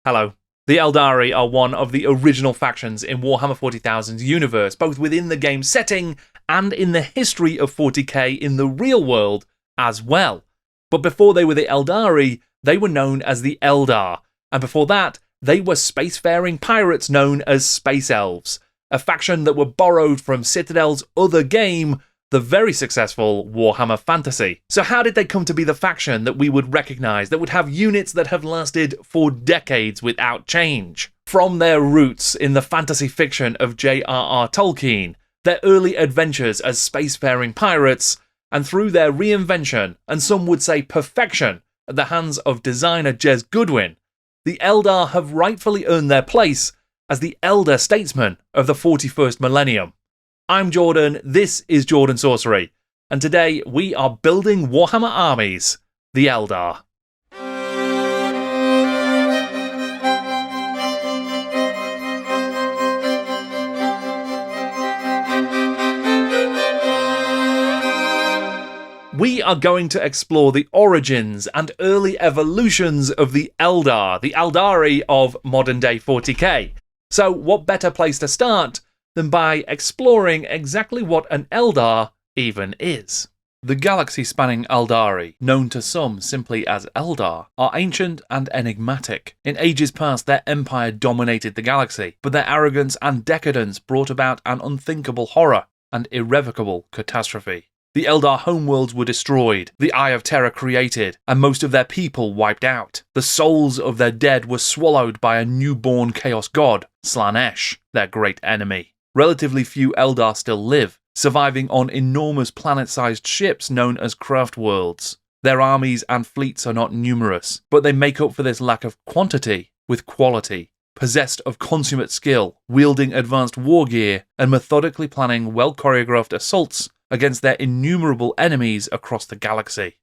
Hello. The Eldari are one of the original factions in Warhammer 40,000's universe, both within the game setting and in the history of 40k in the real world as well. But before they were the Eldari, they were known as the Eldar, and before that, they were spacefaring pirates known as Space Elves, a faction that were borrowed from Citadel's other game, the very successful Warhammer Fantasy. So how did they come to be the faction that we would recognise, that would have units that have lasted for decades without change? From their roots in the fantasy fiction of J.R.R. Tolkien, their early adventures as spacefaring pirates, and through their reinvention, and some would say perfection, at the hands of designer Jes Goodwin, the Eldar have rightfully earned their place as the elder statesmen of the 41st millennium. I'm Jordan, this is Jordan Sorcery, and today we are building Warhammer Armies, the Eldar. We are going to explore the origins and early evolutions of the Eldar, the Aeldari of modern-day 40k. So what better place to start than by exploring exactly what an Eldar even is. The galaxy-spanning Aeldari, known to some simply as Eldar, are ancient and enigmatic. In ages past, their empire dominated the galaxy, but their arrogance and decadence brought about an unthinkable horror and irrevocable catastrophe. The Eldar homeworlds were destroyed, the Eye of Terror created, and most of their people wiped out. The souls of their dead were swallowed by a newborn chaos god, Slaanesh, their great enemy. Relatively few Eldar still live, surviving on enormous planet-sized ships known as Craftworlds. Their armies and fleets are not numerous, but they make up for this lack of quantity with quality, possessed of consummate skill, wielding advanced war gear, and methodically planning well-choreographed assaults against their innumerable enemies across the galaxy.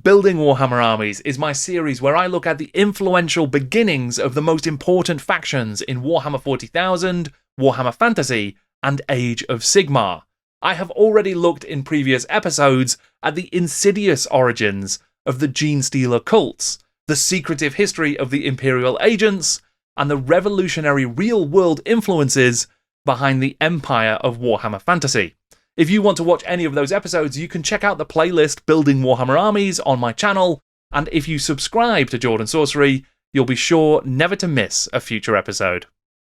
Building Warhammer Armies is my series where I look at the influential beginnings of the most important factions in Warhammer 40,000, Warhammer Fantasy, and Age of Sigmar. I have already looked in previous episodes at the insidious origins of the Genestealer cults, the secretive history of the Imperial agents, and the revolutionary real-world influences behind the empire of Warhammer Fantasy. If you want to watch any of those episodes, you can check out the playlist Building Warhammer Armies on my channel, and if you subscribe to Jordan Sorcery, you'll be sure never to miss a future episode.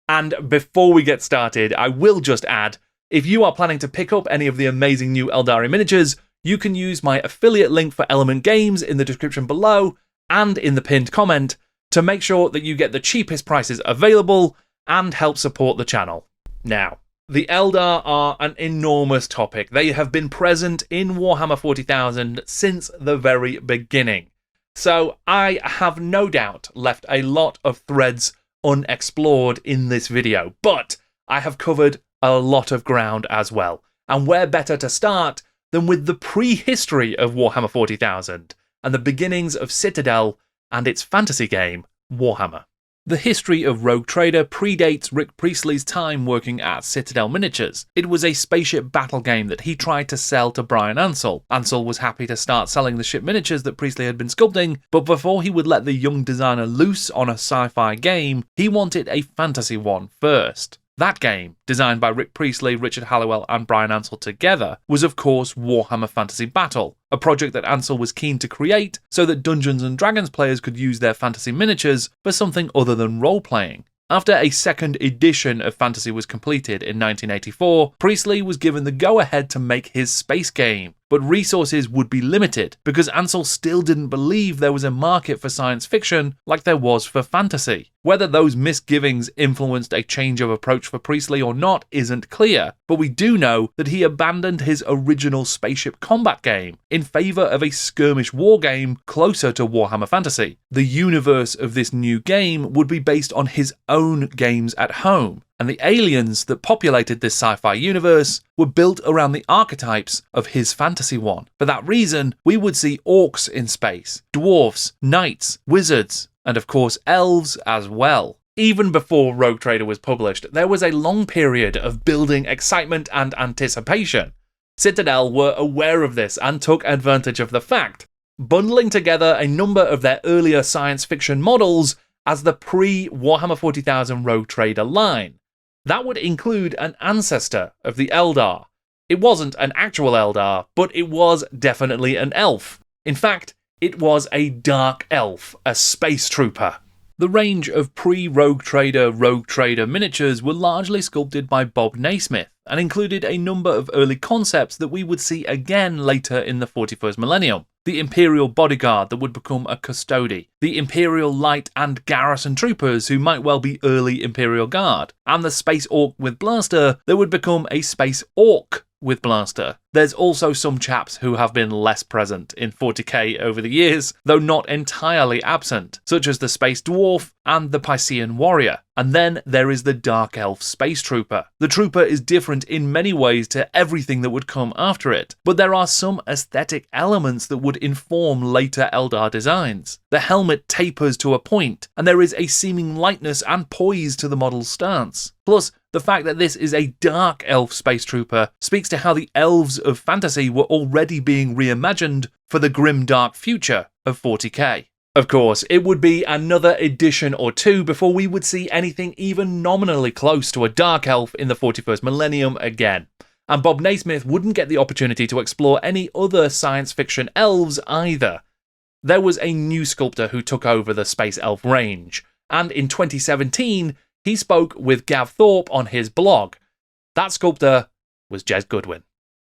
And before we get started, I will just add, if you are planning to pick up any of the amazing new Eldari miniatures, you can use my affiliate link for Element Games in the description below and in the pinned comment to make sure that you get the cheapest prices available and help support the channel. Now, the Eldar are an enormous topic. They have been present in Warhammer 40,000 since the very beginning. So I have no doubt left a lot of threads unexplored in this video, but I have covered a lot of ground as well. And where better to start than with the prehistory of Warhammer 40,000 and the beginnings of Citadel and its fantasy game, Warhammer. The history of Rogue Trader predates Rick Priestley's time working at Citadel Miniatures. It was a spaceship battle game that he tried to sell to Brian Ansell. Ansell was happy to start selling the ship miniatures that Priestley had been sculpting, but before he would let the young designer loose on a sci-fi game, he wanted a fantasy one first. That game, designed by Rick Priestley, Richard Halliwell and Brian Ansell together, was of course Warhammer Fantasy Battle, a project that Ansell was keen to create so that Dungeons & Dragons players could use their fantasy miniatures for something other than role-playing. After a second edition of Fantasy was completed in 1984, Priestley was given the go-ahead to make his space game, but resources would be limited because Ansell still didn't believe there was a market for science fiction like there was for fantasy. Whether those misgivings influenced a change of approach for Priestley or not isn't clear, but we do know that he abandoned his original spaceship combat game in favour of a skirmish war game closer to Warhammer Fantasy. The universe of this new game would be based on his own games at home, and the aliens that populated this sci-fi universe were built around the archetypes of his fantasy one. For that reason, we would see orcs in space, dwarves, knights, wizards, and of course elves as well. Even before Rogue Trader was published, there was a long period of building excitement and anticipation. Citadel were aware of this and took advantage of the fact, bundling together a number of their earlier science fiction models as the pre-Warhammer 40,000 Rogue Trader line. That would include an ancestor of the Eldar. It wasn't an actual Eldar, but it was definitely an elf. In fact, it was a dark elf, a space trooper. The range of pre-Rogue Trader miniatures were largely sculpted by Bob Naismith and included a number of early concepts that we would see again later in the 41st millennium. The Imperial bodyguard that would become a custody, the Imperial light and garrison troopers who might well be early Imperial Guard, and the Space Orc with blaster that would become a Space Orc with blaster. There's also some chaps who have been less present in 40k over the years, though not entirely absent, such as the Space Dwarf and the Piscean Warrior. And then there is the Dark Elf Space Trooper. The Trooper is different in many ways to everything that would come after it, but there are some aesthetic elements that would inform later Eldar designs. The helmet tapers to a point, and there is a seeming lightness and poise to the model's stance. Plus, the fact that this is a Dark Elf Space Trooper speaks to how the elves of fantasy were already being reimagined for the grim dark future of 40k. Of course, it would be another edition or two before we would see anything even nominally close to a Dark Elf in the 41st millennium again. And Bob Naismith wouldn't get the opportunity to explore any other science fiction elves either. There was a new sculptor who took over the Space Elf range, and in 2017, he spoke with Gav Thorpe on his blog. That sculptor was Jes Goodwin.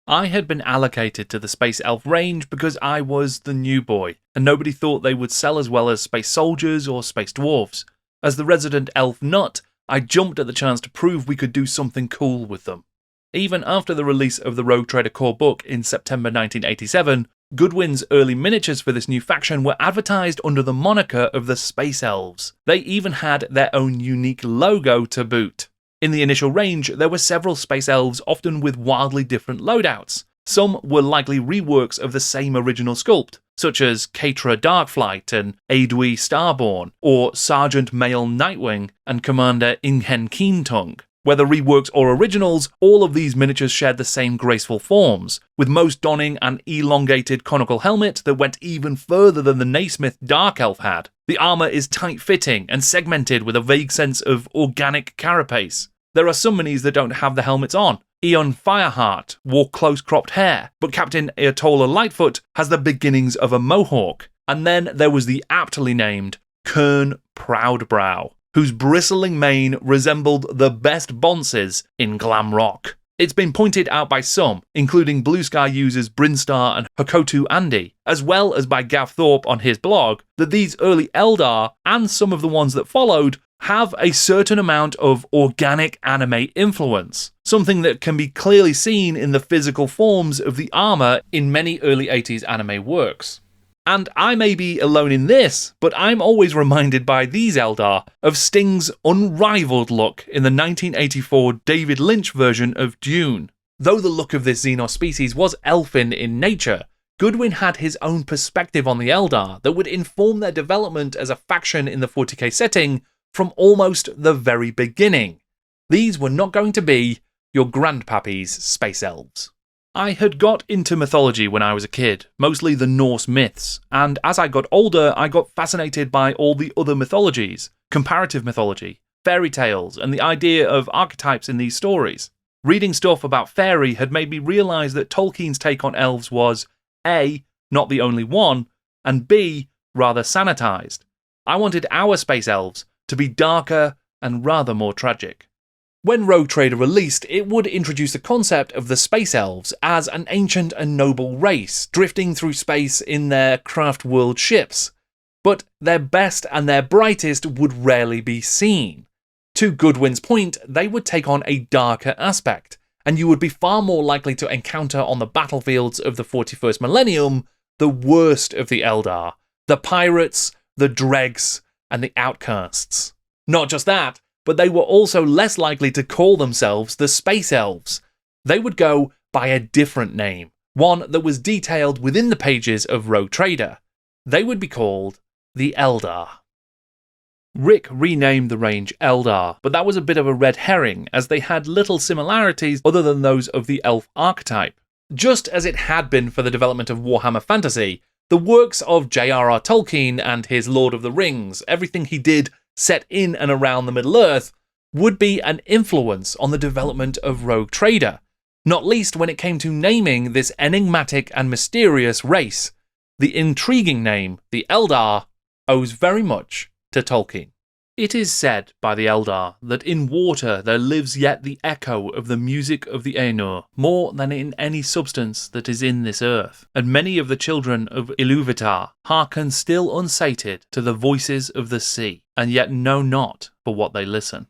I had been allocated to the Space Elf range because I was the new boy, and nobody thought they would sell as well as Space Soldiers or Space Dwarves. As the resident elf nut, I jumped at the chance to prove we could do something cool with them. Even after the release of the Rogue Trader core book in September 1987, Goodwin's early miniatures for this new faction were advertised under the moniker of the Space Elves. They even had their own unique logo to boot. In the initial range, there were several Space Elves, often with wildly different loadouts. Some were likely reworks of the same original sculpt, such as Katra Darkflight and Aedui Starborn, or Sergeant Male Nightwing and Commander Ingen Keentongue. Whether reworks or originals, all of these miniatures shared the same graceful forms, with most donning an elongated conical helmet that went even further than the Naismith Dark Elf had. The armour is tight-fitting and segmented with a vague sense of organic carapace. There are some minis that don't have the helmets on. Eon Fireheart wore close-cropped hair, but Captain Ayatollah Lightfoot has the beginnings of a mohawk. And then there was the aptly named Kern Proudbrow, whose bristling mane resembled the best bonces in glam rock. It's been pointed out by some, including Blue Sky users Brinstar and Hakotu Andy, as well as by Gav Thorpe on his blog, that these early Eldar, and some of the ones that followed, have a certain amount of organic anime influence, something that can be clearly seen in the physical forms of the armour in many early 80s anime works. And I may be alone in this, but I'm always reminded by these Eldar of Sting's unrivaled look in the 1984 David Lynch version of Dune. Though the look of this xenos species was elfin in nature, Goodwin had his own perspective on the Eldar that would inform their development as a faction in the 40k setting from almost the very beginning. These were not going to be your grandpappy's Space Elves. I had got into mythology when I was a kid, mostly the Norse myths, and as I got older, I got fascinated by all the other mythologies, comparative mythology, fairy tales, and the idea of archetypes in these stories. Reading stuff about fairy had made me realise that Tolkien's take on elves was A, not the only one, and B, rather sanitised. I wanted our Space Elves to be darker and rather more tragic. When Rogue Trader released, it would introduce the concept of the Space Elves as an ancient and noble race, drifting through space in their Craftworlds ships. But their best and their brightest would rarely be seen. To Goodwin's point, they would take on a darker aspect, and you would be far more likely to encounter on the battlefields of the 41st millennium the worst of the Eldar, the pirates, the dregs, and the outcasts. Not just that, but they were also less likely to call themselves the Space Elves. They would go by a different name, one that was detailed within the pages of Rogue Trader. They would be called the Eldar. Rick renamed the range Eldar, but that was a bit of a red herring, as they had little similarities other than those of the elf archetype. Just as it had been for the development of Warhammer Fantasy, the works of J.R.R. Tolkien and his Lord of the Rings, everything he did set in and around the Middle-earth would be an influence on the development of Rogue Trader, not least when it came to naming this enigmatic and mysterious race. The intriguing name, the Eldar, owes very much to Tolkien. It is said by the Eldar that in water there lives yet the echo of the music of the Ainur, more than in any substance that is in this earth, and many of the children of Iluvatar hearken still unsated to the voices of the sea, and yet know not for what they listen.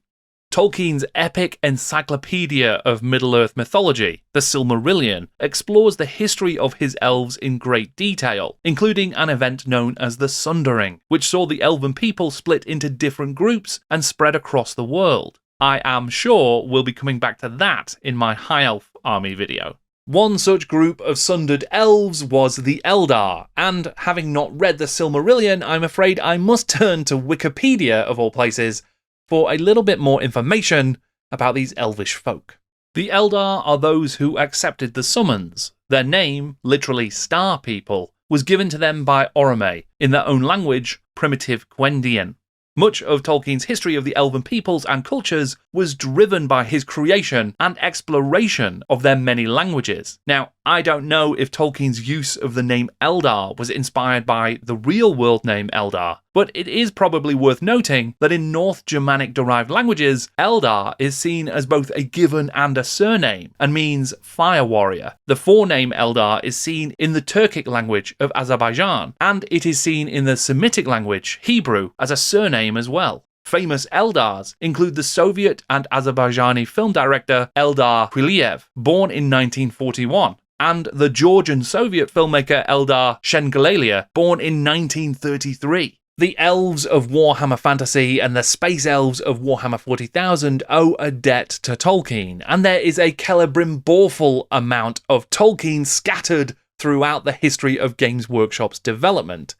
Tolkien's epic encyclopedia of Middle-earth mythology, the Silmarillion, explores the history of his elves in great detail, including an event known as the Sundering, which saw the elven people split into different groups and spread across the world. I am sure we'll be coming back to that in my High Elf army video. One such group of sundered elves was the Eldar, and having not read the Silmarillion, I'm afraid I must turn to Wikipedia, of all places, for a little bit more information about these elvish folk. The Eldar are those who accepted the summons. Their name, literally Star People, was given to them by Orome, in their own language, primitive Gwendian. Much of Tolkien's history of the elven peoples and cultures was driven by his creation and exploration of their many languages. Now, I don't know if Tolkien's use of the name Eldar was inspired by the real-world name Eldar, but it is probably worth noting that in North Germanic-derived languages, Eldar is seen as both a given and a surname, and means fire warrior. The forename Eldar is seen in the Turkic language of Azerbaijan, and it is seen in the Semitic language, Hebrew, as a surname as well. Famous Eldars include the Soviet and Azerbaijani film director Eldar Huiliev, born in 1941, and the Georgian Soviet filmmaker Eldar Shengelalia, born in 1933. The elves of Warhammer Fantasy and the Space Elves of Warhammer 40,000 owe a debt to Tolkien, and there is a celebrimborful amount of Tolkien scattered throughout the history of Games Workshop's development.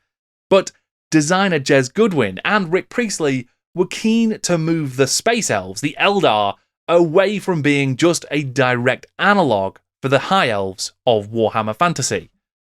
But designer Jez Goodwin and Rick Priestley were keen to move the Space Elves, the Eldar, away from being just a direct analogue for the High Elves of Warhammer Fantasy.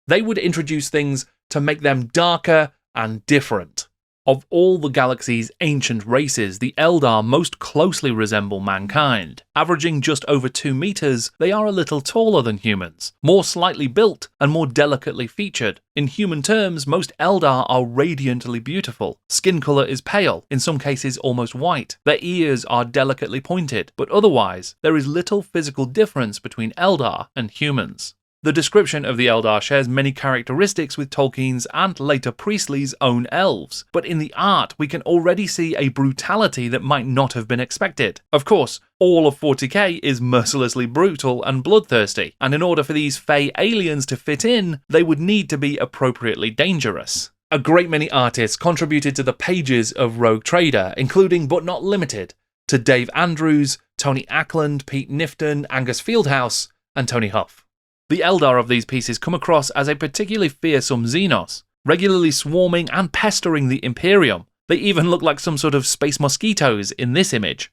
They would introduce things to make them darker and different. Of all the galaxy's ancient races, the Eldar most closely resemble mankind. Averaging just over 2 meters, they are a little taller than humans, more slightly built and more delicately featured. In human terms, most Eldar are radiantly beautiful. Skin colour is pale, in some cases almost white. Their ears are delicately pointed, but otherwise, there is little physical difference between Eldar and humans. The description of the Eldar shares many characteristics with Tolkien's and later Priestley's own elves, but in the art we can already see a brutality that might not have been expected. Of course, all of 40k is mercilessly brutal and bloodthirsty, and in order for these fey aliens to fit in, they would need to be appropriately dangerous. A great many artists contributed to the pages of Rogue Trader, including but not limited to Dave Andrews, Tony Ackland, Pete Nifton, Angus Fieldhouse, and Tony Huff. The Eldar of these pieces come across as a particularly fearsome xenos, regularly swarming and pestering the Imperium. They even look like some sort of space mosquitoes in this image.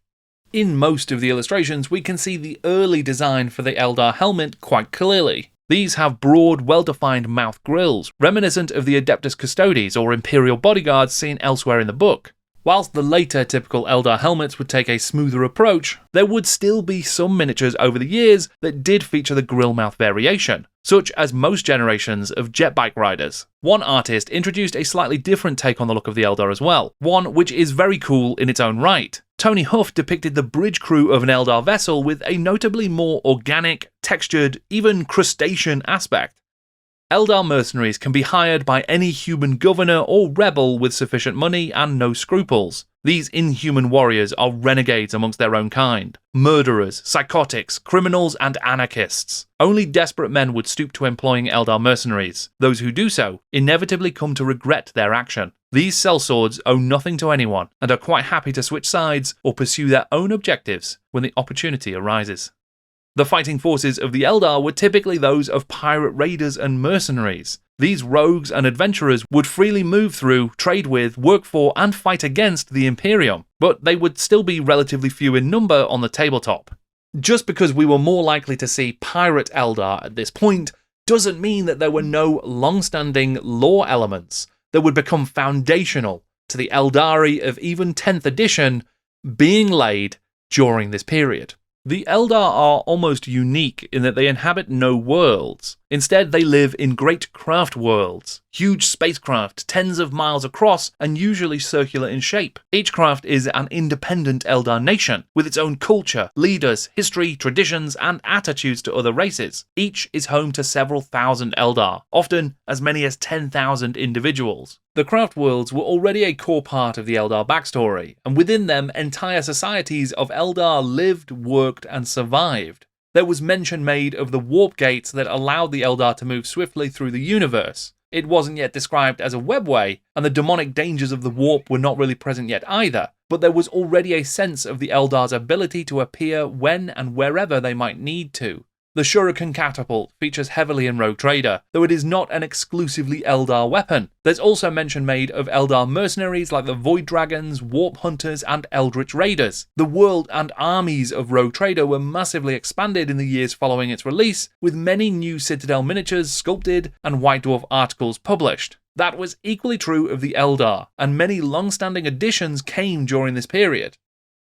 In most of the illustrations, we can see the early design for the Eldar helmet quite clearly. These have broad, well-defined mouth grills, reminiscent of the Adeptus Custodes or Imperial bodyguards seen elsewhere in the book. Whilst the later typical Eldar helmets would take a smoother approach, there would still be some miniatures over the years that did feature the grill mouth variation, such as most generations of jet bike riders. One artist introduced a slightly different take on the look of the Eldar as well, one which is very cool in its own right. Tony Huff depicted the bridge crew of an Eldar vessel with a notably more organic, textured, even crustacean aspect. Eldar mercenaries can be hired by any human governor or rebel with sufficient money and no scruples. These inhuman warriors are renegades amongst their own kind, murderers, psychotics, criminals, and anarchists. Only desperate men would stoop to employing Eldar mercenaries. Those who do so inevitably come to regret their action. These sellswords owe nothing to anyone and are quite happy to switch sides or pursue their own objectives when the opportunity arises. The fighting forces of the Eldar were typically those of pirate raiders and mercenaries. These rogues and adventurers would freely move through, trade with, work for, and fight against the Imperium, but they would still be relatively few in number on the tabletop. Just because we were more likely to see pirate Eldar at this point doesn't mean that there were no long-standing lore elements that would become foundational to the Eldari of even 10th edition being laid during this period. The Eldar are almost unique in that they inhabit no worlds. Instead, they live in great craft worlds, huge spacecraft tens of miles across and usually circular in shape. Each craft is an independent Eldar nation, with its own culture, leaders, history, traditions, and attitudes to other races. Each is home to several thousand Eldar, often as many as 10,000 individuals. The craft worlds were already a core part of the Eldar backstory, and within them, entire societies of Eldar lived, worked, and survived. There was mention made of the warp gates that allowed the Eldar to move swiftly through the universe. It wasn't yet described as a webway, and the demonic dangers of the warp were not really present yet either, but there was already a sense of the Eldar's ability to appear when and wherever they might need to. The Shuriken catapult features heavily in Rogue Trader, though it is not an exclusively Eldar weapon. There's also mention made of Eldar mercenaries like the Void Dragons, Warp Hunters, and Eldritch Raiders. The world and armies of Rogue Trader were massively expanded in the years following its release, with many new Citadel miniatures sculpted and White Dwarf articles published. That was equally true of the Eldar, and many long-standing additions came during this period.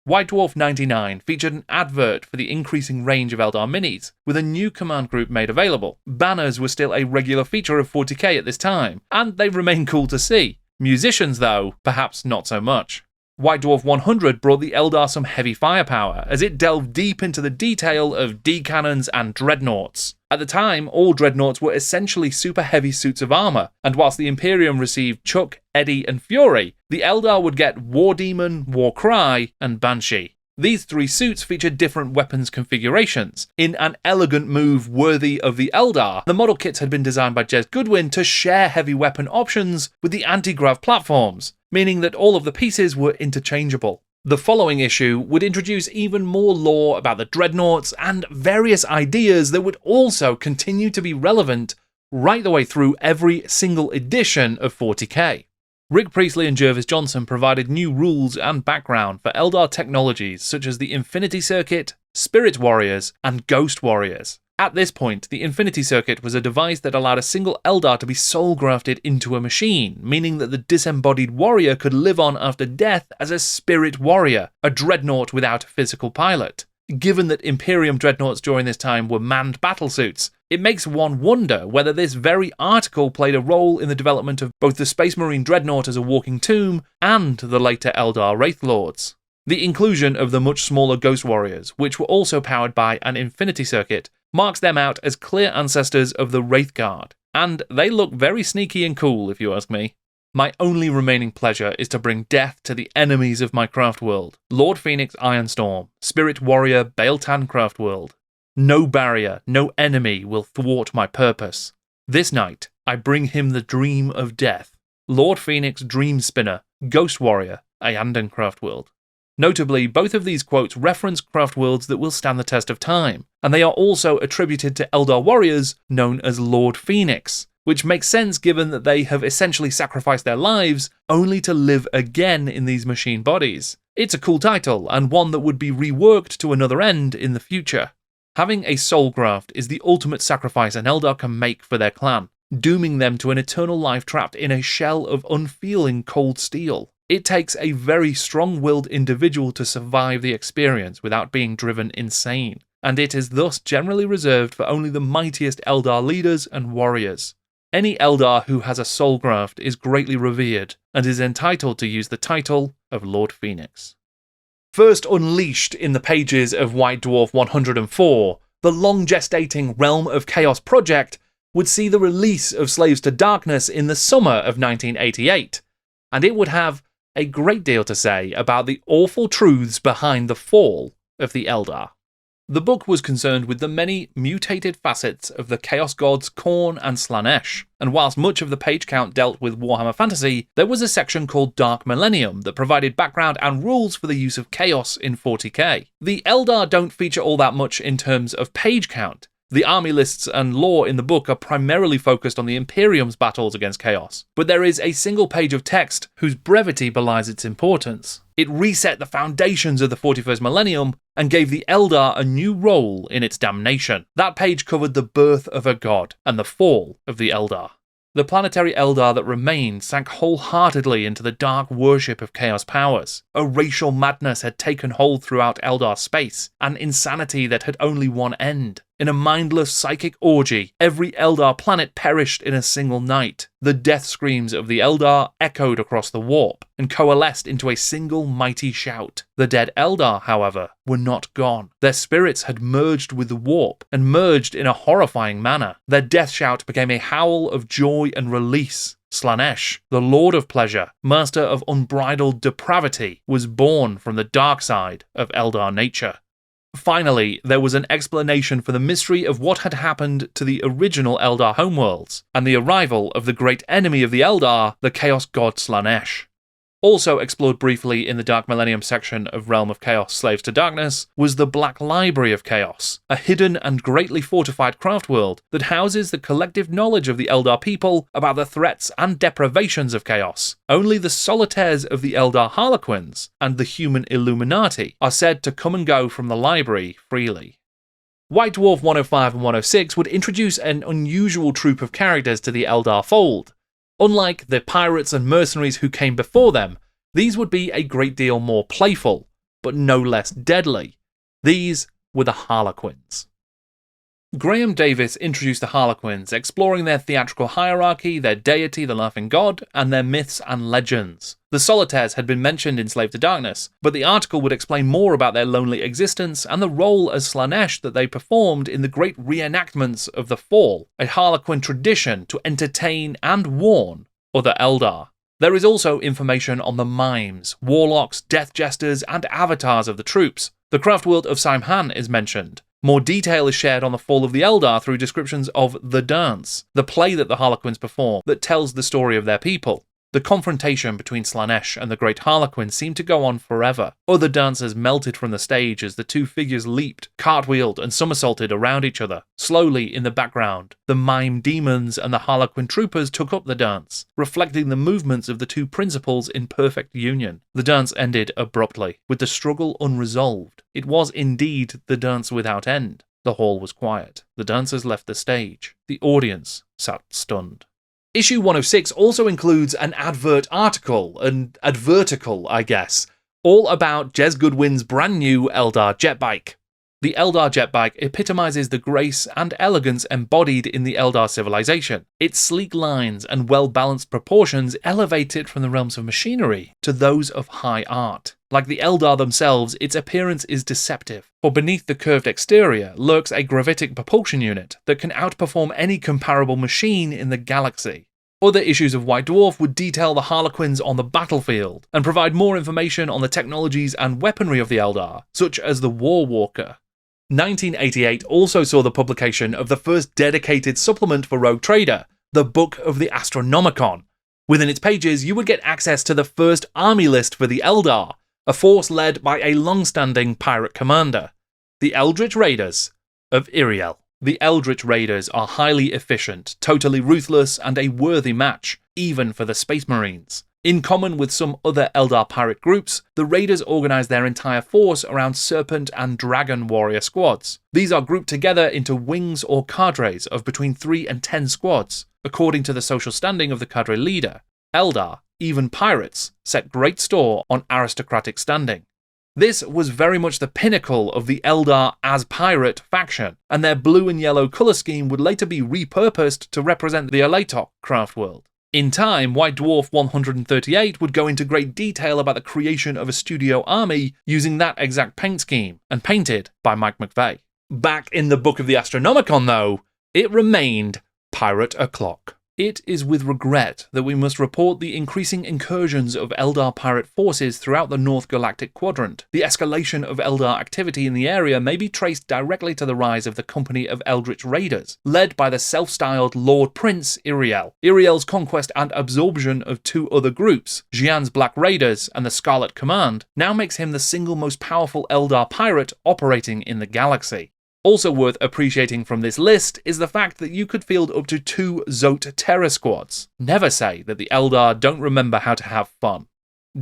White Dwarf 99 featured an advert for the increasing range of Eldar minis, with a new command group made available. Banners were still a regular feature of 40k at this time, and they remain cool to see. Musicians, though, perhaps not so much. White Dwarf 100 brought the Eldar some heavy firepower, as it delved deep into the detail of D-cannons and dreadnoughts. At the time, all dreadnoughts were essentially super heavy suits of armour, and whilst the Imperium received Chuck, Eddie, and Fury, the Eldar would get War Demon, War Cry, and Banshee. These three suits featured different weapons configurations. In an elegant move worthy of the Eldar, the model kits had been designed by Jes Goodwin to share heavy weapon options with the anti-grav platforms, meaning that all of the pieces were interchangeable. The following issue would introduce even more lore about the dreadnoughts and various ideas that would also continue to be relevant right the way through every single edition of 40k. Rick Priestley and Jervis Johnson provided new rules and background for Eldar technologies such as the Infinity Circuit, Spirit Warriors, and Ghost Warriors. At this point, the Infinity Circuit was a device that allowed a single Eldar to be soul-grafted into a machine, meaning that the disembodied warrior could live on after death as a Spirit Warrior, a dreadnought without a physical pilot. Given that Imperium dreadnoughts during this time were manned battlesuits, it makes one wonder whether this very article played a role in the development of both the Space Marine dreadnought as a walking tomb and the later Eldar Wraith Lords. The inclusion of the much smaller Ghost Warriors, which were also powered by an Infinity Circuit, marks them out as clear ancestors of the Wraith Guard, and they look very sneaky and cool if you ask me. My only remaining pleasure is to bring death to the enemies of my craft world. Lord Phoenix Ironstorm, Spirit Warrior Baeltan craft world. No barrier, no enemy will thwart my purpose. This night, I bring him the dream of death. Lord Phoenix Dream Spinner, Ghost Warrior, Ayandan craft world. Notably, both of these quotes reference craft worlds that will stand the test of time, and they are also attributed to Eldar warriors known as Lord Phoenix, which makes sense given that they have essentially sacrificed their lives only to live again in these machine bodies. It's a cool title, and one that would be reworked to another end in the future. Having a soul graft is the ultimate sacrifice an Eldar can make for their clan, dooming them to an eternal life trapped in a shell of unfeeling cold steel. It takes a very strong-willed individual to survive the experience without being driven insane, and it is thus generally reserved for only the mightiest Eldar leaders and warriors. Any Eldar who has a soul graft is greatly revered, and is entitled to use the title of Lord Phoenix. First unleashed in the pages of White Dwarf 104, the long-gestating Realm of Chaos project would see the release of Slaves to Darkness in the summer of 1988, and it would have a great deal to say about the awful truths behind the fall of the Eldar. The book was concerned with the many mutated facets of the Chaos gods Khorne and Slaanesh, and whilst much of the page count dealt with Warhammer Fantasy, there was a section called Dark Millennium that provided background and rules for the use of Chaos in 40k. The Eldar don't feature all that much in terms of page count. The army lists and lore in the book are primarily focused on the Imperium's battles against Chaos, but there is a single page of text whose brevity belies its importance. It reset the foundations of the 41st millennium and gave the Eldar a new role in its damnation. That page covered the birth of a god and the fall of the Eldar. The planetary Eldar that remained sank wholeheartedly into the dark worship of chaos powers. A racial madness had taken hold throughout Eldar space, an insanity that had only one end. In a mindless psychic orgy, every Eldar planet perished in a single night. The death screams of the Eldar echoed across the warp and coalesced into a single mighty shout. The dead Eldar, however, were not gone. Their spirits had merged with the warp, and merged in a horrifying manner. Their death shout became a howl of joy and release. Slaanesh, the Lord of Pleasure, master of unbridled depravity, was born from the dark side of Eldar nature. Finally, there was an explanation for the mystery of what had happened to the original Eldar homeworlds, and the arrival of the great enemy of the Eldar, the Chaos God Slaanesh. Also explored briefly in the Dark Millennium section of Realm of Chaos Slaves to Darkness was the Black Library of Chaos, a hidden and greatly fortified craftworld that houses the collective knowledge of the Eldar people about the threats and deprivations of chaos. Only the solitaires of the Eldar Harlequins and the human Illuminati are said to come and go from the library freely. White Dwarf 105 and 106 would introduce an unusual troupe of characters to the Eldar fold. Unlike the pirates and mercenaries who came before them, these would be a great deal more playful, but no less deadly. These were the Harlequins. Graham Davis introduced the Harlequins, exploring their theatrical hierarchy, their deity, the Laughing God, and their myths and legends. The solitaires had been mentioned in Slave to Darkness, but the article would explain more about their lonely existence and the role as Slaanesh that they performed in the great reenactments of the Fall, a Harlequin tradition to entertain and warn other Eldar. There is also information on the mimes, warlocks, death jesters, and avatars of the troops. The craftworld of Saimhan is mentioned. More detail is shared on the fall of the Eldar through descriptions of The Dance, the play that the Harlequins perform that tells the story of their people. The confrontation between Slaanesh and the Great Harlequin seemed to go on forever. Other dancers melted from the stage as the two figures leaped, cartwheeled, and somersaulted around each other. Slowly, in the background, the mime demons and the Harlequin troopers took up the dance, reflecting the movements of the two principals in perfect union. The dance ended abruptly, with the struggle unresolved. It was indeed the dance without end. The hall was quiet. The dancers left the stage. The audience sat stunned. Issue 106 also includes an advert article, an adverticle, I guess, all about Jez Goodwin's brand new Eldar jetbike. The Eldar jetbike epitomizes the grace and elegance embodied in the Eldar civilization. Its sleek lines and well-balanced proportions elevate it from the realms of machinery to those of high art. Like the Eldar themselves, its appearance is deceptive, for beneath the curved exterior lurks a gravitic propulsion unit that can outperform any comparable machine in the galaxy. Other issues of White Dwarf would detail the Harlequins on the battlefield, and provide more information on the technologies and weaponry of the Eldar, such as the War Walker. 1988 also saw the publication of the first dedicated supplement for Rogue Trader, the Book of the Astronomicon. Within its pages, you would get access to the first army list for the Eldar, a force led by a long-standing pirate commander, the Eldritch Raiders of Iriel. The Eldritch Raiders are highly efficient, totally ruthless, and a worthy match, even for the Space Marines. In common with some other Eldar pirate groups, the Raiders organize their entire force around Serpent and Dragon warrior squads. These are grouped together into wings or cadres of between 3 and 10 squads, according to the social standing of the cadre leader. Eldar, even pirates, set great store on aristocratic standing. This was very much the pinnacle of the Eldar as pirate faction, and their blue and yellow colour scheme would later be repurposed to represent the Alatok craftworld. In time, White Dwarf 138 would go into great detail about the creation of a studio army using that exact paint scheme, and painted by Mike McVeigh. Back in the Book of the Astronomicon, though, it remained Pirate O'Clock. It is with regret that we must report the increasing incursions of Eldar pirate forces throughout the North Galactic Quadrant. The escalation of Eldar activity in the area may be traced directly to the rise of the company of Eldritch Raiders, led by the self-styled Lord Prince Iriel. Iriel's conquest and absorption of 2 other groups, Xi'an's Black Raiders and the Scarlet Command, now makes him the single most powerful Eldar pirate operating in the galaxy. Also worth appreciating from this list is the fact that you could field up to 2 Zot Terror squads. Never say that the Eldar don't remember how to have fun.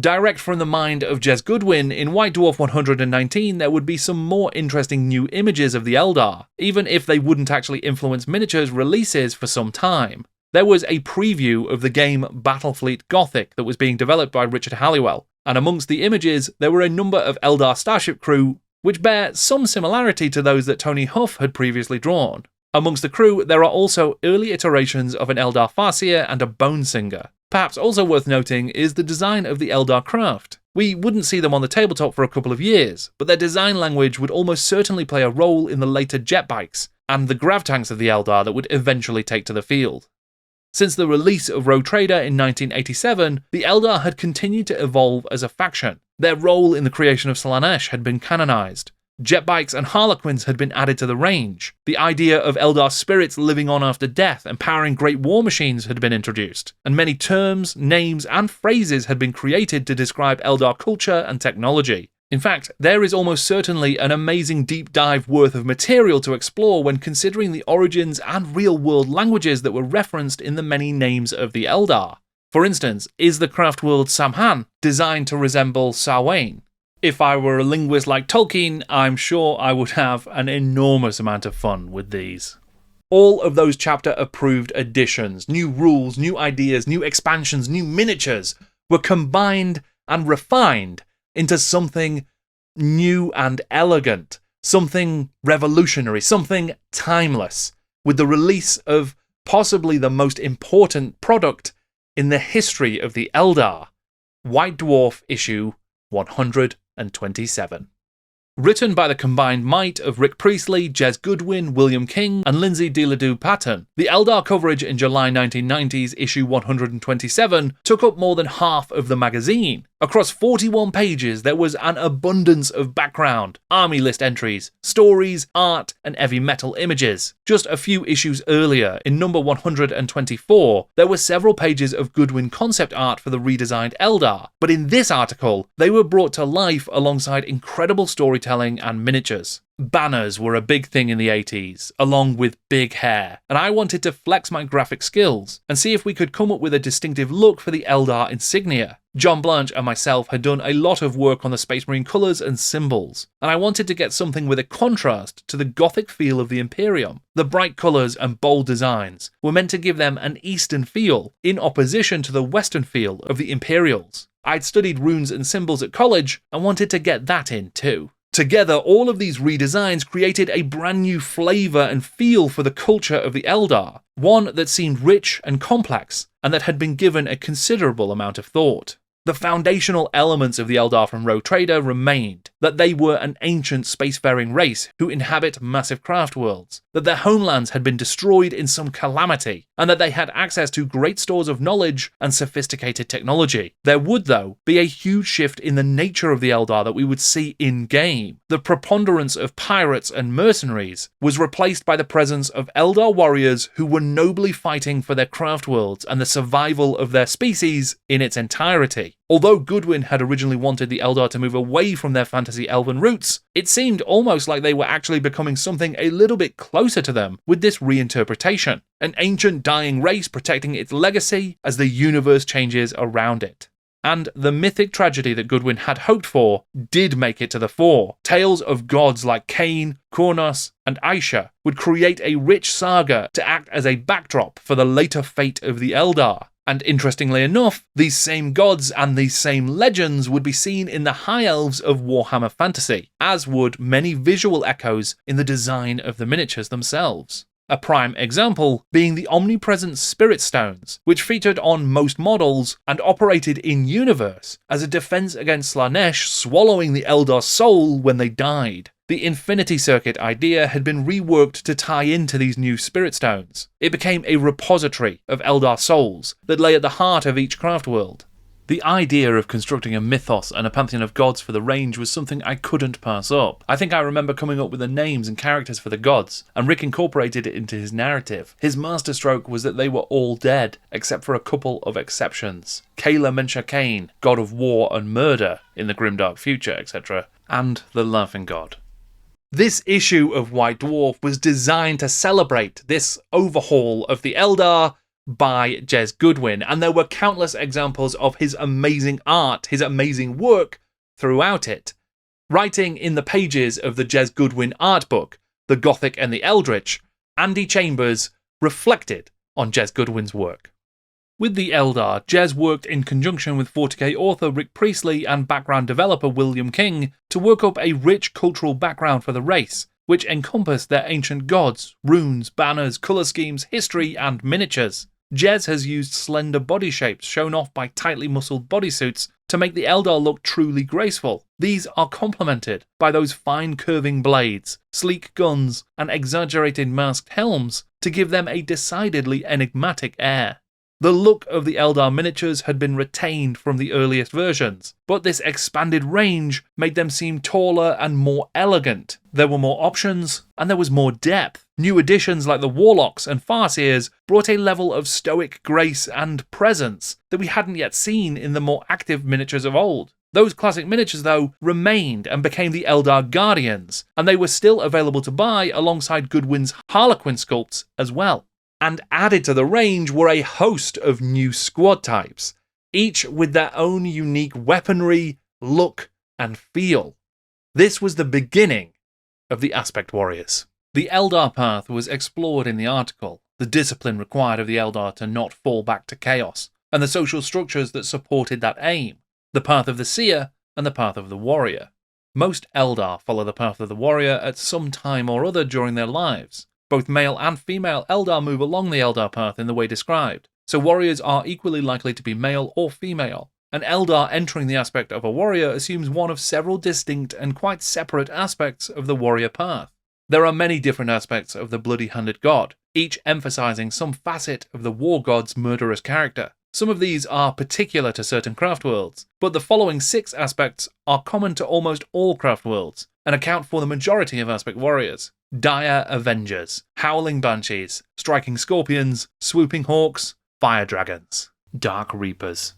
Direct from the mind of Jes Goodwin, in White Dwarf 119 there would be some more interesting new images of the Eldar, even if they wouldn't actually influence miniatures releases for some time. There was a preview of the game Battlefleet Gothic that was being developed by Richard Halliwell, and amongst the images there were a number of Eldar starship crew which bear some similarity to those that Tony Huff had previously drawn. Amongst the crew there are also early iterations of an Eldar Farseer and a Bone Singer. Perhaps also worth noting is the design of the Eldar craft. We wouldn't see them on the tabletop for a couple of years, but their design language would almost certainly play a role in the later jet bikes and the grav tanks of the Eldar that would eventually take to the field. Since the release of Rogue Trader in 1987, the Eldar had continued to evolve as a faction. Their role in the creation of Slaanesh had been canonised. Jet bikes and Harlequins had been added to the range. The idea of Eldar spirits living on after death and powering great war machines had been introduced, and many terms, names, and phrases had been created to describe Eldar culture and technology. In fact, there is almost certainly an amazing deep dive worth of material to explore when considering the origins and real-world languages that were referenced in the many names of the Eldar. For instance, is the Craftworld Samhan designed to resemble Samhain? If I were a linguist like Tolkien, I'm sure I would have an enormous amount of fun with these. All of those chapter-approved additions, new rules, new ideas, new expansions, new miniatures, were combined and refined into something new and elegant, something revolutionary, something timeless, with the release of possibly the most important product in the history of the Eldar, White Dwarf issue 127. Written by the combined might of Rick Priestley, Jes Goodwin, William King, and Lindsay Deladue Patton, the Eldar coverage in July 1990's issue 127 took up more than half of the magazine. Across 41 pages, there was an abundance of background, army list entries, stories, art, and heavy metal images. Just a few issues earlier, in number 124, there were several pages of Goodwin concept art for the redesigned Eldar, but in this article, they were brought to life alongside incredible storytelling and miniatures. Banners were a big thing in the 80s, along with big hair, and I wanted to flex my graphic skills and see if we could come up with a distinctive look for the Eldar insignia. John Blanche and myself had done a lot of work on the Space Marine colours and symbols, and I wanted to get something with a contrast to the Gothic feel of the Imperium. The bright colours and bold designs were meant to give them an Eastern feel, in opposition to the Western feel of the Imperials. I'd studied runes and symbols at college and wanted to get that in too. Together, all of these redesigns created a brand new flavour and feel for the culture of the Eldar, one that seemed rich and complex, and that had been given a considerable amount of thought. The foundational elements of the Eldar from Rogue Trader remained, that they were an ancient spacefaring race who inhabit massive craft worlds, that their homelands had been destroyed in some calamity, and that they had access to great stores of knowledge and sophisticated technology. There would, though, be a huge shift in the nature of the Eldar that we would see in-game. The preponderance of pirates and mercenaries was replaced by the presence of Eldar warriors who were nobly fighting for their craft worlds and the survival of their species in its entirety. Although Goodwin had originally wanted the Eldar to move away from their fantasy elven roots, it seemed almost like they were actually becoming something a little bit closer to them with this reinterpretation. An ancient dying race protecting its legacy as the universe changes around it. And the mythic tragedy that Goodwin had hoped for did make it to the fore. Tales of gods like Cain, Kurnos, and Aisha would create a rich saga to act as a backdrop for the later fate of the Eldar. And interestingly enough, these same gods and these same legends would be seen in the High Elves of Warhammer Fantasy, as would many visual echoes in the design of the miniatures themselves. A prime example being the omnipresent Spirit Stones, which featured on most models and operated in-universe as a defense against Slaanesh swallowing the Eldar's soul when they died. The Infinity Circuit idea had been reworked to tie into these new Spirit Stones. It became a repository of Eldar souls that lay at the heart of each craft world. The idea of constructing a mythos and a pantheon of gods for the range was something I couldn't pass up. I think I remember coming up with the names and characters for the gods, and Rick incorporated it into his narrative. His masterstroke was that they were all dead, except for a couple of exceptions. Kala Mensha Cain, god of war and murder in the grimdark future, etc., and the laughing god. This issue of White Dwarf was designed to celebrate this overhaul of the Eldar by Jes Goodwin, and there were countless examples of his amazing art, his amazing work throughout it. Writing in the pages of the Jes Goodwin art book, The Gothic and the Eldritch, Andy Chambers reflected on Jes Goodwin's work. With the Eldar, Jez worked in conjunction with 40k author Rick Priestley and background developer William King to work up a rich cultural background for the race, which encompassed their ancient gods, runes, banners, colour schemes, history, and miniatures. Jez has used slender body shapes shown off by tightly muscled bodysuits to make the Eldar look truly graceful. These are complemented by those fine curving blades, sleek guns, and exaggerated masked helms to give them a decidedly enigmatic air. The look of the Eldar miniatures had been retained from the earliest versions, but this expanded range made them seem taller and more elegant. There were more options, and there was more depth. New additions like the Warlocks and Farseers brought a level of stoic grace and presence that we hadn't yet seen in the more active miniatures of old. Those classic miniatures, though, remained and became the Eldar Guardians, and they were still available to buy alongside Goodwin's Harlequin sculpts as well. And added to the range were a host of new squad types, each with their own unique weaponry, look, and feel. This was the beginning of the Aspect Warriors. The Eldar path was explored in the article, the discipline required of the Eldar to not fall back to chaos, and the social structures that supported that aim, the path of the seer and the path of the warrior. Most Eldar follow the path of the warrior at some time or other during their lives. Both male and female Eldar move along the Eldar path in the way described, so warriors are equally likely to be male or female. An Eldar entering the aspect of a warrior assumes one of several distinct and quite separate aspects of the warrior path. There are many different aspects of the bloody-handed god, each emphasizing some facet of the war god's murderous character. Some of these are particular to certain Craftworlds, but the following 6 aspects are common to almost all Craftworlds, and account for the majority of aspect warriors. Dire Avengers, Howling Banshees, Striking Scorpions, Swooping Hawks, Fire Dragons, Dark Reapers.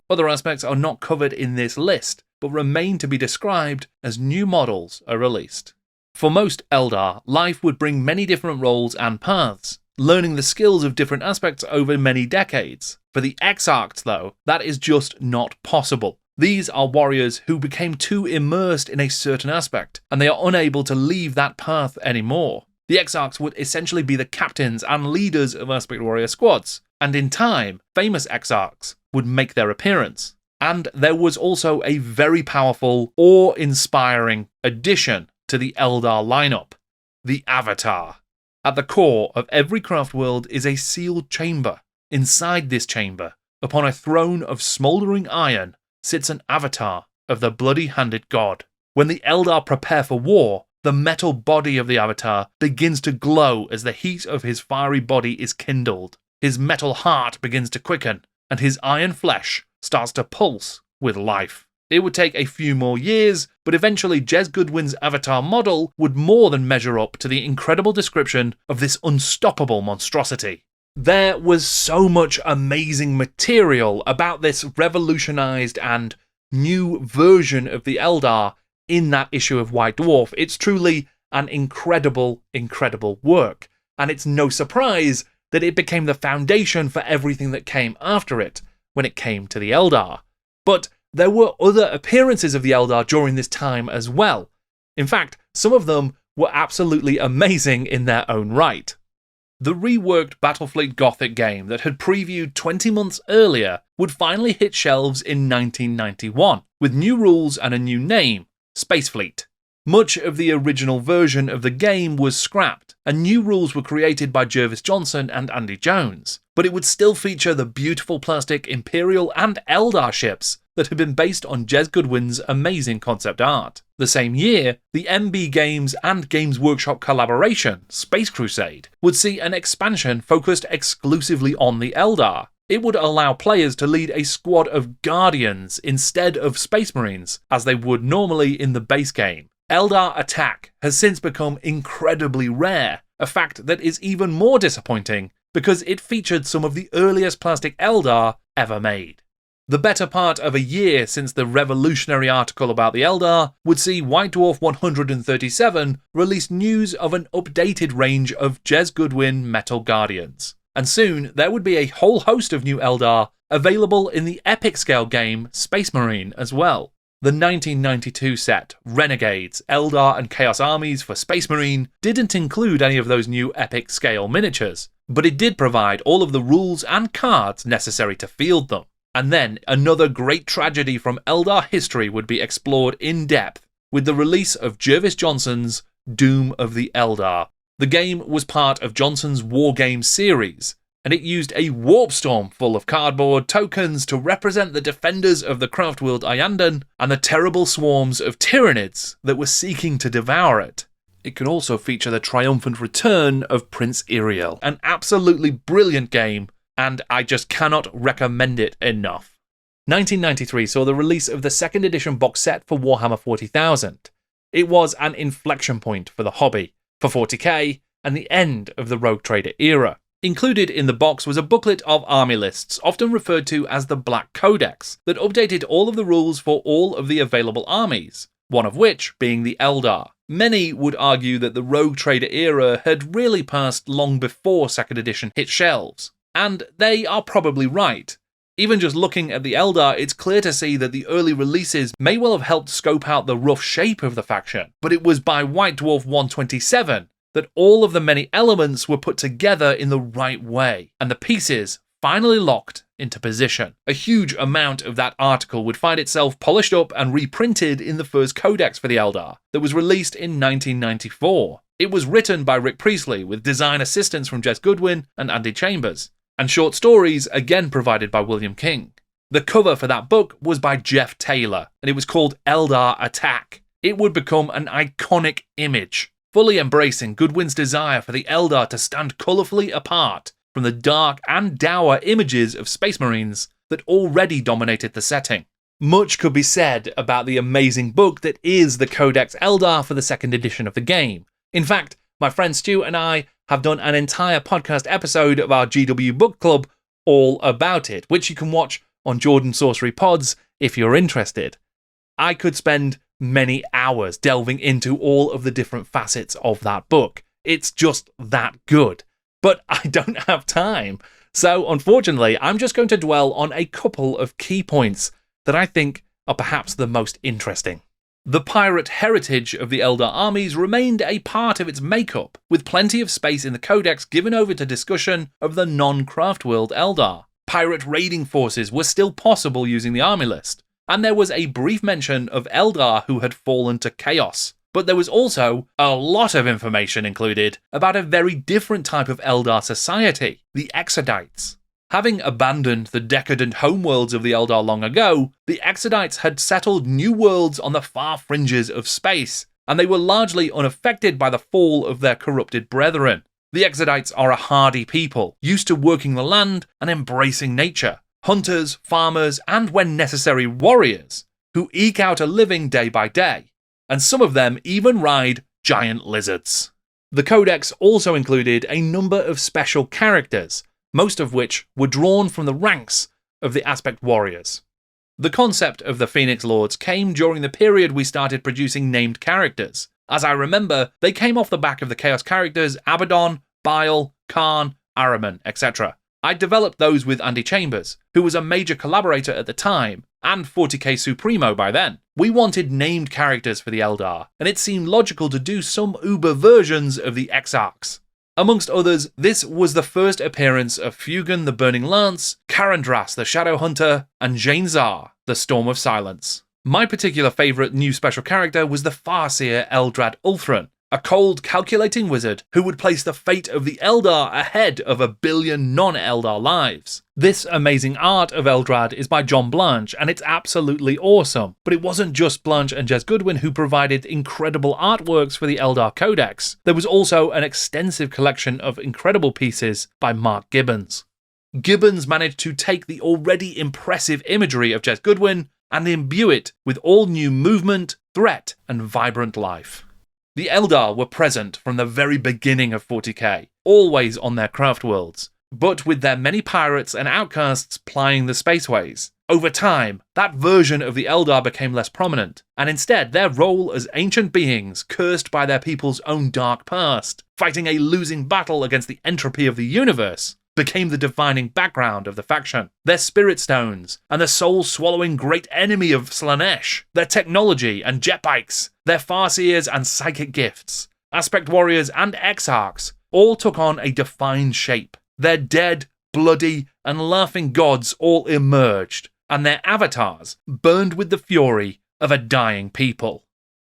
Other aspects are not covered in this list, but remain to be described as new models are released. For most Eldar, life would bring many different roles and paths, learning the skills of different aspects over many decades. For the Exarchs, though, that is just not possible. These are warriors who became too immersed in a certain aspect, and they are unable to leave that path anymore. The Exarchs would essentially be the captains and leaders of aspect warrior squads, and in time, famous Exarchs would make their appearance. And there was also a very powerful, awe-inspiring addition to the Eldar lineup, the Avatar. At the core of every Craftworld is a sealed chamber. Inside this chamber, upon a throne of smouldering iron, sits an avatar of the bloody-handed god. When the Eldar prepare for war, the metal body of the avatar begins to glow as the heat of his fiery body is kindled. His metal heart begins to quicken, and his iron flesh starts to pulse with life. It would take a few more years, but eventually Jes Goodwin's avatar model would more than measure up to the incredible description of this unstoppable monstrosity. There was so much amazing material about this revolutionized and new version of the Eldar in that issue of White Dwarf. It's truly an incredible, incredible work, and it's no surprise that it became the foundation for everything that came after it when it came to the Eldar. But there were other appearances of the Eldar during this time as well. In fact, some of them were absolutely amazing in their own right. The reworked Battlefleet Gothic game that had previewed 20 months earlier would finally hit shelves in 1991, with new rules and a new name, Space Fleet. Much of the original version of the game was scrapped, and new rules were created by Jervis Johnson and Andy Jones, but it would still feature the beautiful plastic Imperial and Eldar ships that had been based on Jes Goodwin's amazing concept art. The same year, the MB Games and Games Workshop collaboration, Space Crusade, would see an expansion focused exclusively on the Eldar. It would allow players to lead a squad of Guardians instead of Space Marines, as they would normally in the base game. Eldar attack has since become incredibly rare, a fact that is even more disappointing because it featured some of the earliest plastic Eldar ever made. The better part of a year since the revolutionary article about the Eldar would see White Dwarf 137 release news of an updated range of Jes Goodwin Metal Guardians. And soon there would be a whole host of new Eldar available in the epic scale game Space Marine as well. The 1992 set, Renegades, Eldar and Chaos Armies for Space Marine, didn't include any of those new epic scale miniatures, but it did provide all of the rules and cards necessary to field them. And then another great tragedy from Eldar history would be explored in depth with the release of Jervis Johnson's Doom of the Eldar. The game was part of Johnson's wargames series, and it used a warp storm full of cardboard tokens to represent the defenders of the Craftworld Iyanden and the terrible swarms of Tyranids that were seeking to devour it. It could also feature the triumphant return of Prince Iriel, an absolutely brilliant game, and I just cannot recommend it enough. 1993 saw the release of the second edition box set for Warhammer 40,000. It was an inflection point for the hobby, for 40k, and the end of the Rogue Trader era. Included in the box was a booklet of army lists, often referred to as the Black Codex, that updated all of the rules for all of the available armies, one of which being the Eldar. Many would argue that the Rogue Trader era had really passed long before 2nd edition hit shelves, and they are probably right. Even just looking at the Eldar, it's clear to see that the early releases may well have helped scope out the rough shape of the faction, but it was by White Dwarf 127 that all of the many elements were put together in the right way, and the pieces finally locked into position. A huge amount of that article would find itself polished up and reprinted in the first codex for the Eldar, that was released in 1994. It was written by Rick Priestley, with design assistance from Jes Goodwin and Andy Chambers, and short stories again provided by William King. The cover for that book was by Jeff Taylor, and it was called Eldar Attack. It would become an iconic image, fully embracing Goodwin's desire for the Eldar to stand colourfully apart from the dark and dour images of Space Marines that already dominated the setting. Much could be said about the amazing book that is the Codex Eldar for the second edition of the game. In fact, my friend Stu and I have done an entire podcast episode of our GW Book Club all about it, which you can watch on Jordan Sorcery Pods if you're interested. I could spend many hours delving into all of the different facets of that book. It's just that good. But I don't have time. So unfortunately, I'm just going to dwell on a couple of key points that I think are perhaps the most interesting. The pirate heritage of the Eldar armies remained a part of its makeup, with plenty of space in the Codex given over to discussion of the non-Craftworld Eldar. Pirate raiding forces were still possible using the army list, and there was a brief mention of Eldar who had fallen to chaos. But there was also a lot of information included about a very different type of Eldar society, the Exodites. Having abandoned the decadent homeworlds of the Eldar long ago, the Exodites had settled new worlds on the far fringes of space, and they were largely unaffected by the fall of their corrupted brethren. The Exodites are a hardy people, used to working the land and embracing nature. Hunters, farmers, and when necessary warriors, who eke out a living day by day. And some of them even ride giant lizards. The Codex also included a number of special characters, most of which were drawn from the ranks of the Aspect Warriors. The concept of the Phoenix Lords came during the period we started producing named characters. As I remember, they came off the back of the Chaos characters Abaddon, Bile, Kharn, Ahriman, etc. I developed those with Andy Chambers, who was a major collaborator at the time, and 40k Supremo by then. We wanted named characters for the Eldar, and it seemed logical to do some uber versions of the Exarchs. Amongst others, this was the first appearance of Fugan the Burning Lance, Karandras the Shadow Hunter, and Jain Zar the Storm of Silence. My particular favourite new special character was the Farseer Eldrad Ulthran, a cold, calculating wizard who would place the fate of the Eldar ahead of 1 billion non-Eldar lives. This amazing art of Eldrad is by John Blanche, and it's absolutely awesome. But it wasn't just Blanche and Jez Goodwin who provided incredible artworks for the Eldar Codex. There was also an extensive collection of incredible pieces by Mark Gibbons. Gibbons managed to take the already impressive imagery of Jez Goodwin and imbue it with all new movement, threat, and vibrant life. The Eldar were present from the very beginning of 40k, always on their Craftworlds, but with their many pirates and outcasts plying the spaceways. Over time, that version of the Eldar became less prominent, and instead their role as ancient beings cursed by their people's own dark past, fighting a losing battle against the entropy of the universe, became the defining background of the faction. Their spirit stones, and the soul-swallowing great enemy of Slanesh, their technology and jet bikes, their farseers and psychic gifts, aspect warriors and exarchs, all took on a defined shape. Their dead, bloody, and laughing gods all emerged, and their avatars burned with the fury of a dying people.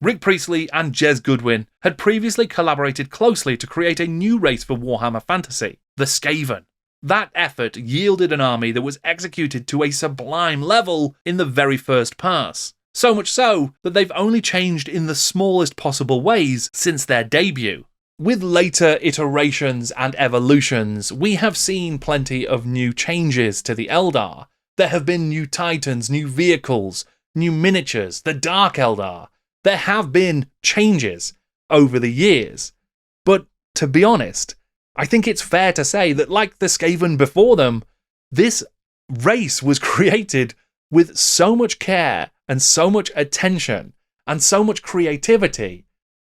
Rick Priestley and Jes Goodwin had previously collaborated closely to create a new race for Warhammer Fantasy, the Skaven. That effort yielded an army that was executed to a sublime level in the very first pass. So much so that they've only changed in the smallest possible ways since their debut. With later iterations and evolutions, we have seen plenty of new changes to the Eldar. There have been new titans, new vehicles, new miniatures, the Dark Eldar. There have been changes over the years. But to be honest, I think it's fair to say that, like the Skaven before them, this race was created with so much care and so much attention and so much creativity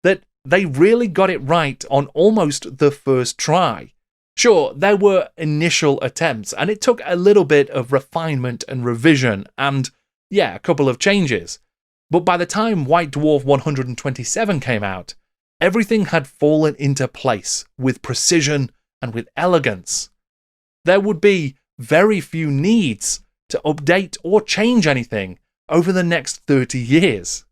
that they really got it right on almost the first try. Sure, there were initial attempts, and it took a little bit of refinement and revision and, yeah, a couple of changes. But by the time White Dwarf 127 came out, everything had fallen into place with precision and with elegance. There would be very few needs to update or change anything over the next 30 years.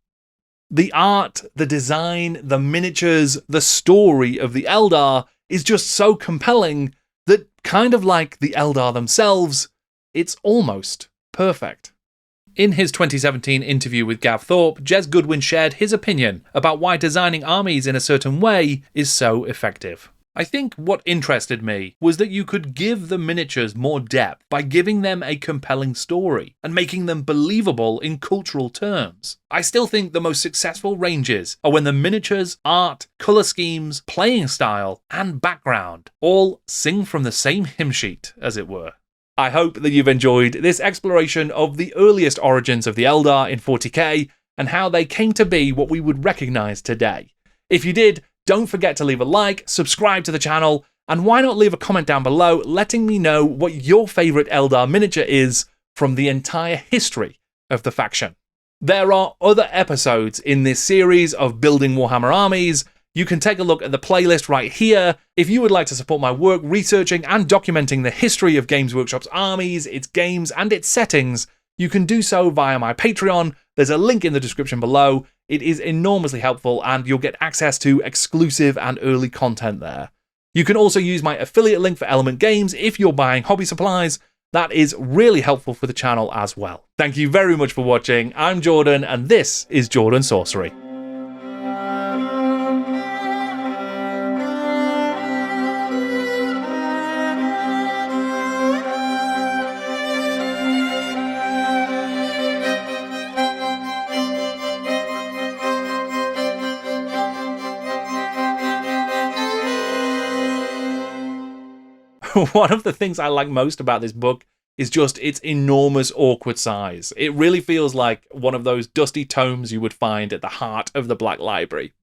The art, the design, the miniatures, the story of the Eldar is just so compelling that, kind of like the Eldar themselves, it's almost perfect. In his 2017 interview with Gav Thorpe, Jes Goodwin shared his opinion about why designing armies in a certain way is so effective. I think what interested me was that you could give the miniatures more depth by giving them a compelling story and making them believable in cultural terms. I still think the most successful ranges are when the miniatures, art, colour schemes, playing style, and background all sing from the same hymn sheet, as it were. I hope that you've enjoyed this exploration of the earliest origins of the Eldar in 40k and how they came to be what we would recognise today. If you did, don't forget to leave a like, subscribe to the channel, and why not leave a comment down below letting me know what your favourite Eldar miniature is from the entire history of the faction. There are other episodes in this series of Building Warhammer Armies. You can take a look at the playlist right here. If you would like to support my work researching and documenting the history of Games Workshop's armies, its games, and its settings, you can do so via my Patreon. There's a link in the description below. It is enormously helpful, and you'll get access to exclusive and early content there. You can also use my affiliate link for Element Games if you're buying hobby supplies. That is really helpful for the channel as well. Thank you very much for watching. I'm Jordan, and this is Jordan Sorcery. One of the things I like most about this book is just its enormous awkward size. It really feels like one of those dusty tomes you would find at the heart of the Black Library.